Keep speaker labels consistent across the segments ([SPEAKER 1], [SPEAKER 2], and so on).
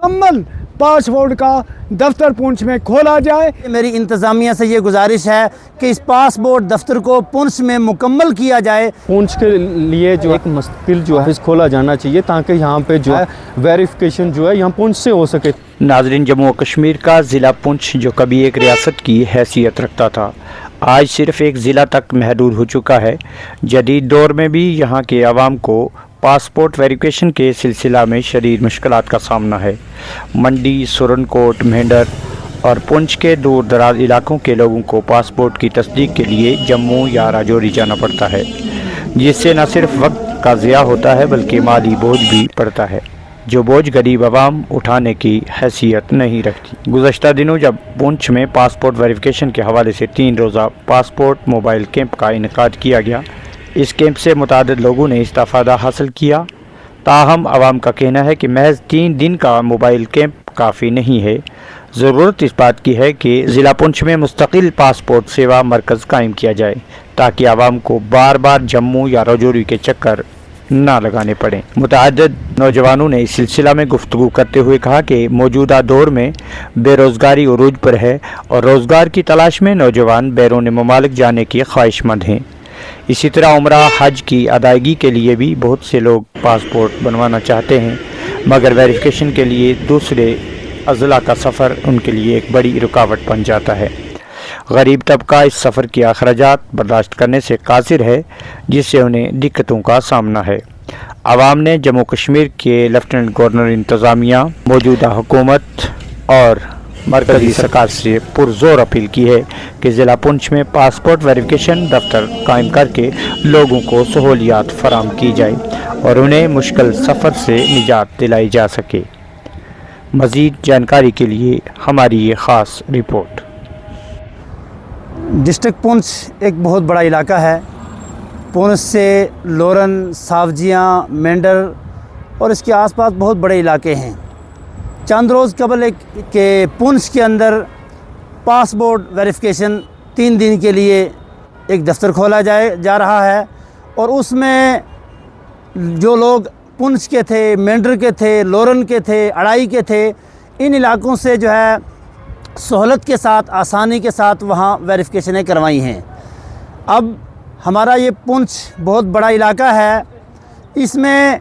[SPEAKER 1] मुकम्मल पासपोर्ट का दफ्तर पुंछ में खोला जाए।
[SPEAKER 2] मेरी इंतज़ामिया से ये गुजारिश है कि इस पासपोर्ट दफ्तर को पुंछ में मुकम्मल किया जाए।
[SPEAKER 3] पुंछ के लिए जो एक मुस्तकिल जो है खोला जाना चाहिए ताकि यहाँ पे जो है वेरिफिकेशन जो है यहाँ पुंछ से हो सके।
[SPEAKER 4] नाज़रीन, जम्मू व कश्मीर का ज़िला पुंछ जो कभी एक रियासत की हैसियत रखता था, आज सिर्फ़ एक ज़िला तक महदूद हो चुका है। जदीद दौर में भी यहाँ के आवाम को पासपोर्ट वेरिफिकेशन के सिलसिला में शदीद मुश्किलात का सामना है। मंडी, सुरनकोट, मेंढर और पुंछ के दूर दराज इलाकों के लोगों को पासपोर्ट की तस्दीक के लिए जम्मू या राजौरी जाना पड़ता है, जिससे न सिर्फ वक्त का ज़िया होता है बल्कि माली बोझ भी पड़ता है, जो बोझ गरीब आवाम उठाने की हैसियत नहीं रखती। गुज़श्ता दिनों जब पुंछ में पासपोर्ट वेरिफिकेशन के हवाले से 3 रोज़ा पासपोर्ट मोबाइल कैंप का इनेकाद किया गया, इस कैंप से मुतादिद लोगों ने इस्तेफ़ादा हासिल किया। ताहम आवाम का कहना है कि महज 3 दिन का मोबाइल कैंप काफ़ी नहीं है। ज़रूरत इस बात की है कि ज़िला पुंछ में मुस्तकिल पासपोर्ट सेवा मरकज़ कायम किया जाए ताकि आवाम को बार बार जम्मू या राजौरी के चक्कर ना लगाने पड़ें। मुतअद्दिद नौजवानों ने इस सिलसिला में गुफ्तगू करते हुए कहा कि मौजूदा दौर में बेरोज़गारी उरूज पर है और रोज़गार की तलाश में नौजवान बैरून ममालिक जाने की ख्वाहिशमंद हैं। इसी तरह उम्रा हज की अदायगी के लिए भी बहुत से लोग पासपोर्ट बनवाना चाहते हैं, मगर वेरिफिकेशन के लिए दूसरे अज़ला का सफ़र उनके लिए एक बड़ी रुकावट बन जाता है। गरीब तबका इस सफ़र के अखराजात बर्दाश्त करने से कासिर है, जिससे उन्हें दिक्कतों का सामना है। आवाम ने जम्मू कश्मीर के लेफ्टिनेंट गवर्नर इंतज़ामिया, मौजूदा हुकूमत और मरकज़ी सरकार से पुरज़ोर अपील की है कि ज़िला पुंछ में पासपोर्ट वेरिफिकेशन दफ्तर कायम करके लोगों को सहूलियात फराम की जाए और उन्हें मुश्किल सफ़र से निजात दिलाई जा सके। मज़ीद जानकारी के लिए हमारी ये ख़ास रिपोर्ट।
[SPEAKER 2] डिस्ट्रिक्ट पुंछ एक बहुत बड़ा इलाका है। पुंछ से लोरन, सावजियाँ, मेंढर और इसके आसपास बहुत बड़े इलाके हैं। चंद रोज़ कबल एक के पुंछ के अंदर पासपोर्ट वेरिफिकेशन 3 दिन के लिए एक दफ्तर खोला जा रहा है और उसमें जो लोग पुंछ के थे, मेंढर के थे, लोरन के थे, अड़ाई के थे, इन इलाकों से जो है सहूलत के साथ, आसानी के साथ वहाँ वेरिफिकेशनें करवाई हैं। अब हमारा ये पुंछ बहुत बड़ा इलाका है, इसमें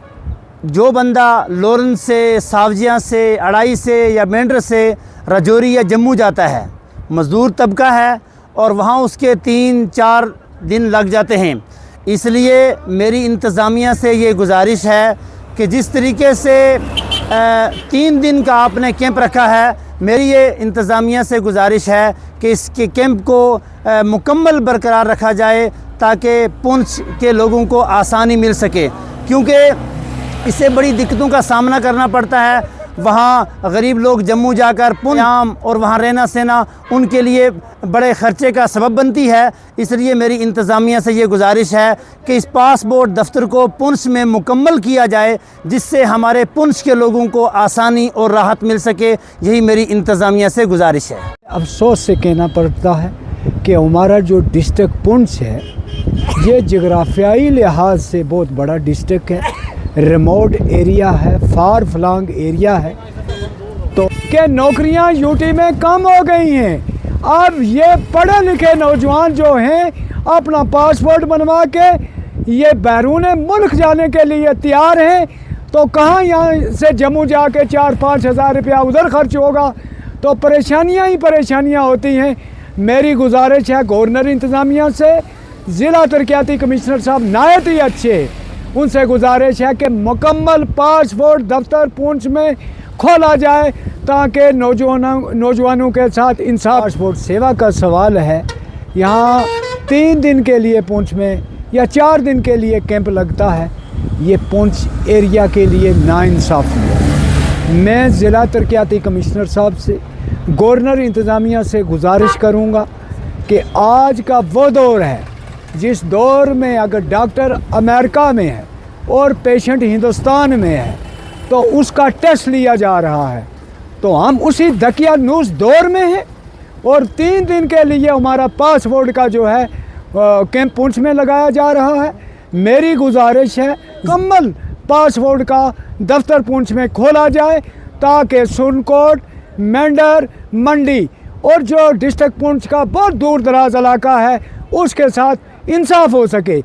[SPEAKER 2] जो बंदा लोरन से, सावजियाँ से, अड़ाई से या मेंढर से राजौरी या जम्मू जाता है, मज़दूर तबका है और वहाँ उसके 3-4 दिन लग जाते हैं। इसलिए मेरी इंतज़ामिया से ये गुजारिश है कि जिस तरीके से 3 दिन का आपने कैंप रखा है, मेरी ये इंतज़ामिया से गुजारिश है कि इसके कैंप को मुकम्मल बरकरार रखा जाए ताकि पुंछ के लोगों को आसानी मिल सके, क्योंकि इससे बड़ी दिक्कतों का सामना करना पड़ता है। वहाँ गरीब लोग जम्मू जाकर पुंछ और वहाँ रहना सहना उनके लिए बड़े ख़र्चे का सबब बनती है। इसलिए मेरी इंतज़ामिया से ये गुजारिश है कि इस पासपोर्ट दफ्तर को पुंछ में मुकम्मल किया जाए, जिससे हमारे पुंछ के लोगों को आसानी और राहत मिल सके। यही मेरी इंतज़ामिया से गुजारिश है।
[SPEAKER 1] अफसोस से कहना पड़ता है कि हमारा जो डिस्ट्रिक्ट पुंछ है, ये जगराफियाई लिहाज से बहुत बड़ा डिस्ट्रिक्ट है, रिमोट एरिया है, फार फ्लंग एरिया है, तो क्या नौकरियां यूटी में कम हो गई हैं। अब ये पढ़े लिखे नौजवान जो हैं अपना पासपोर्ट बनवा के ये बैरून मुल्क जाने के लिए तैयार हैं, तो कहाँ यहाँ से जम्मू जाके 4-5 हज़ार रुपया उधर खर्च होगा, तो परेशानियाँ ही परेशानियाँ होती हैं। मेरी गुजारिश है गवर्नर इंतज़ामिया से, ज़िला तरक्याती कमिश्नर साहब नायत ही अच्छे, उनसे गुजारिश है कि मुकम्मल पासपोर्ट दफ्तर पुंछ में खोला जाए ताकि नौजवानों के साथ इंसाफ। पासपोर्ट सेवा का सवाल है, यहाँ 3 दिन के लिए पुंछ में या 4 दिन के लिए कैंप लगता है, ये पुंछ एरिया के लिए नाइंसाफ़ी है। मैं ज़िला तरक्याती कमिश्नर साहब से, गवर्नर इंतज़ामिया से गुजारिश करूँगा कि आज का वो दौर है जिस दौर में अगर डॉक्टर अमेरिका में है और पेशेंट हिंदुस्तान में है तो उसका टेस्ट लिया जा रहा है, तो हम उसी दकियानूस दौर में हैं और 3 दिन के लिए हमारा पासपोर्ट का जो है कैंप पुंछ में लगाया जा रहा है। मेरी गुजारिश है मुकम्मल पासपोर्ट का दफ्तर पुंछ में खोला जाए ताकि सुनकोट, मेंढर, मंडी और जो डिस्ट्रिक्ट पुंछ का बहुत दूर दराज इलाका है उसके साथ इंसाफ हो सके।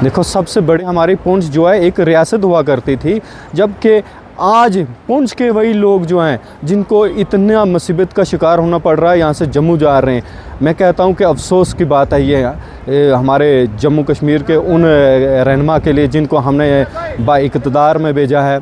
[SPEAKER 3] देखो, सबसे बड़े हमारी पुंछ जो है एक रियासत हुआ करती थी, जबकि आज पुंछ के वही लोग जो हैं जिनको इतना मुसीबत का शिकार होना पड़ रहा है, यहाँ से जम्मू जा रहे हैं। मैं कहता हूँ कि अफसोस की बात है ये हमारे जम्मू कश्मीर के उन रहनुमा के लिए जिनको हमने बाइक़्तिदार में भेजा है,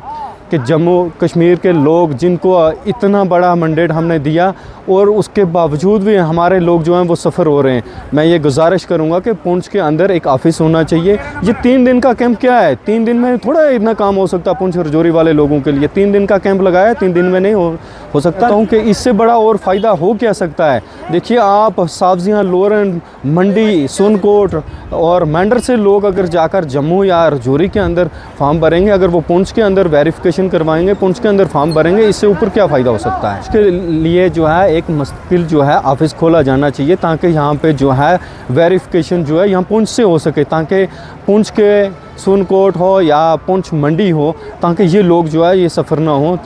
[SPEAKER 3] कि जम्मू कश्मीर के लोग जिनको इतना बड़ा मैंडेट हमने दिया और उसके बावजूद भी हमारे लोग जो हैं वो सफ़र हो रहे हैं। मैं ये गुजारिश करूँगा कि पुंछ के अंदर एक ऑफ़िस होना चाहिए। ये 3 दिन का कैंप क्या है, 3 दिन में थोड़ा इतना काम हो सकता पुंछ रजौरी वाले लोगों के लिए। 3 दिन का कैंप लगाया, 3 दिन में नहीं हो सकता हूँ कि इससे बड़ा और फ़ायदा हो क्या सकता है। देखिए, आप साब्जियाँ, लोरन, मंडी, सुनकोट और मेंढर से लोग अगर जाकर जम्मू या रजौरी के अंदर फॉर्म भरेंगे, अगर वो पुंछ के अंदर वेरिफिकेशन करवाएंगे, पुंछ के अंदर फॉर्म भरेंगे, इससे ऊपर क्या फ़ायदा हो सकता है। इसके लिए जो है एक मुस्तकिल जो है ऑफ़िस खोला जाना चाहिए, ताकि यहाँ पे जो है वेरिफिकेशन जो है यहाँ पुंछ से हो सके, ताकि पुंछ के सुनकोट हो या पुंछ मंडी हो, ताकि ये लोग जो है ये सफ़र ना हो।